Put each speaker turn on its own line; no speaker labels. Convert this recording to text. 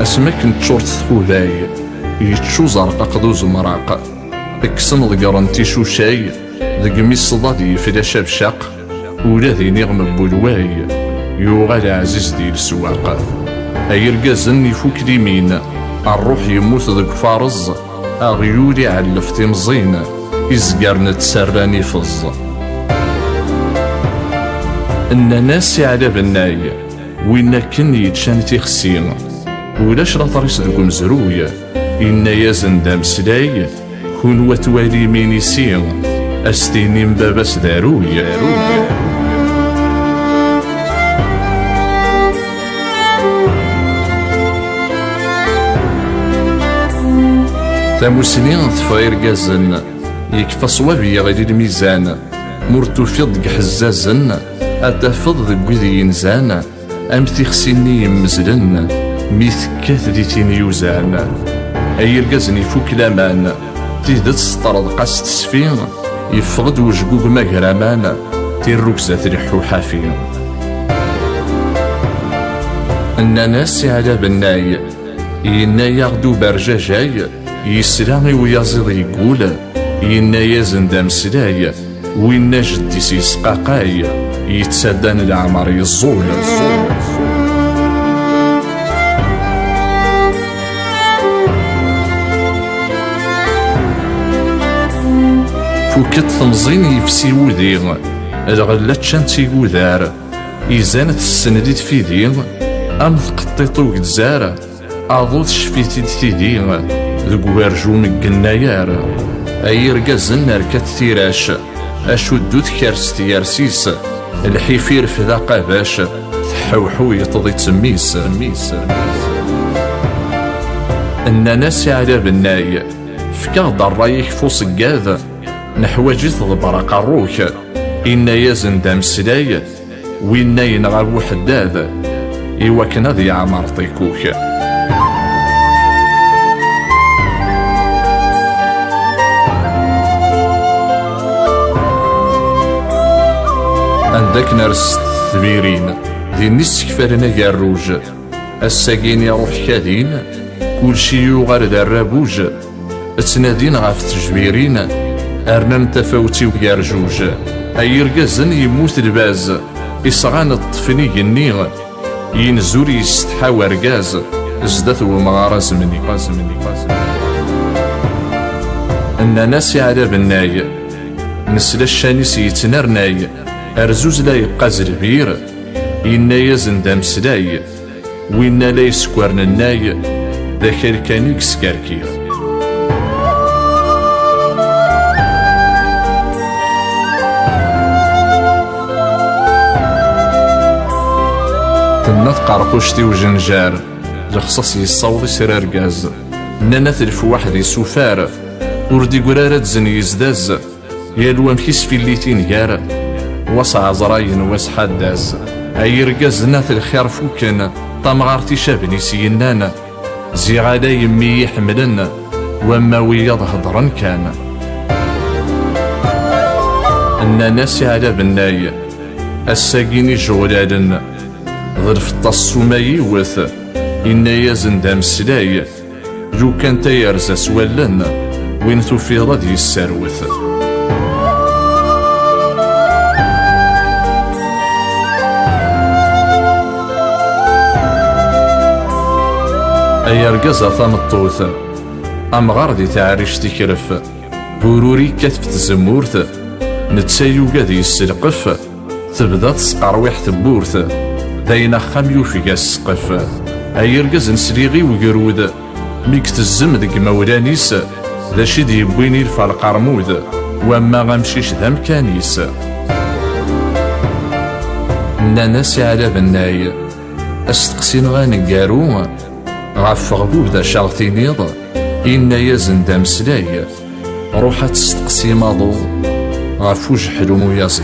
اسما كنت شورت ثفوذاي يتشو زرق قدوز مراق اكسن ضقرن تيشو شاي ذق ميس ضادي فلاشا بشاق ولا ذي نغم بولواي يوغال عزيز ديال السواق اي القازن يفوك اليمين الروح يموت ذق فارز اغيولي علف تمزين يزقرن تسراني فز ان ناس على بناي وين كن يتشان تيخسين ولاش لا طريس ذوك مزروية إن يازن دام سلاي كون وتوالي مين يسين أستيني مباباس داروية تاموسنين ثفاير قازن يكفى صوابي غير الميزان مرتو فيض حزازن أتفض ذي ينزان أم تيخسيني يمزلن ميثكات دي تينيوزان أي القزن يفوك لامان تيدت سطرد قاس تسفين يفقد وجقوق مقرامان تيروكزة تريحو حافين الناس على بناي إنا يغدو برجاجاي يسلاغي ويازيض يقول إنا يازن دام سلاي وإنا جدي سيسقاقاي يتسادان العمر يزول فوكت تمزين يفسي وذيغ الغلة تشانتي وذار إزانت السنديد في ذيغ أم تقطيطو قدزار أضوط شفيتي تيديغ ذو ورجو مقنايار أي رقازن ركات تيراش أشدو تكارس تيارسيس الحيفير في ذا قاباش تحوحو يطضي تميس إن ناس على بناي فكاد الرايك فوس قاذا نحواجي تضبر قروك إنا يازن دام سلاي وإنا ينغى وحداد إوا كنا ذي عمر طيكوك عندك نرس ثبيرين ذي نسك فرنا قاروج الساقين يروح كاذين كل شي يغار ذا الرابوج تنادين غاف تجبيرين أرنان تفاوتي ويارجوج أي رقازن يموت الباز إصغان الطفني النيغ ينزور يستحاوى رقاز زدت ومغارة زمني أن ناسي على بناي نسلا الشانيس يتنرناي أرزوز لا يبقى زربير إنا يزن دام سلاي وإنا لا يسكورن الناي ذاك الكانيك سكاركير تنات قرقوشتي وجنجار لخصاص يصوضي سر رقاز نانا تلف واحد يسوفار وردي قرارة زن يزداز يالوام كيس في اللي تينيار وصع زراين واس حداز أي رقاز نات الخير فوكن طمغارتي شابني سينانا زيغادا يمي يحملن وما وياض هضرن كان أن ناسي على بناي الساقيني جولالن ظرف التصوما يوث إنا يازن دام سلاي لو كان تيرزا سوالن وين توفي غادي يساروث أي رقازة ثمطوث أم غاردي تعريش تكرف بروري كتفت زمورث نتسايو قادي يسلقف تبدا تسقرويح تبورث داينا خام يوفي السقف أي رقاز نسليغي وقرود ميك تزم ديك مولانيس ذا شي ديبويني الفرق رمود وما غمشيش ذا مكانيس ناناسي على بناي استقسين غانقارو غف غبوب ذا شاغتينيض إنا يازن دام سلاي روحا تستقسي ماضو غف وجحلو وياس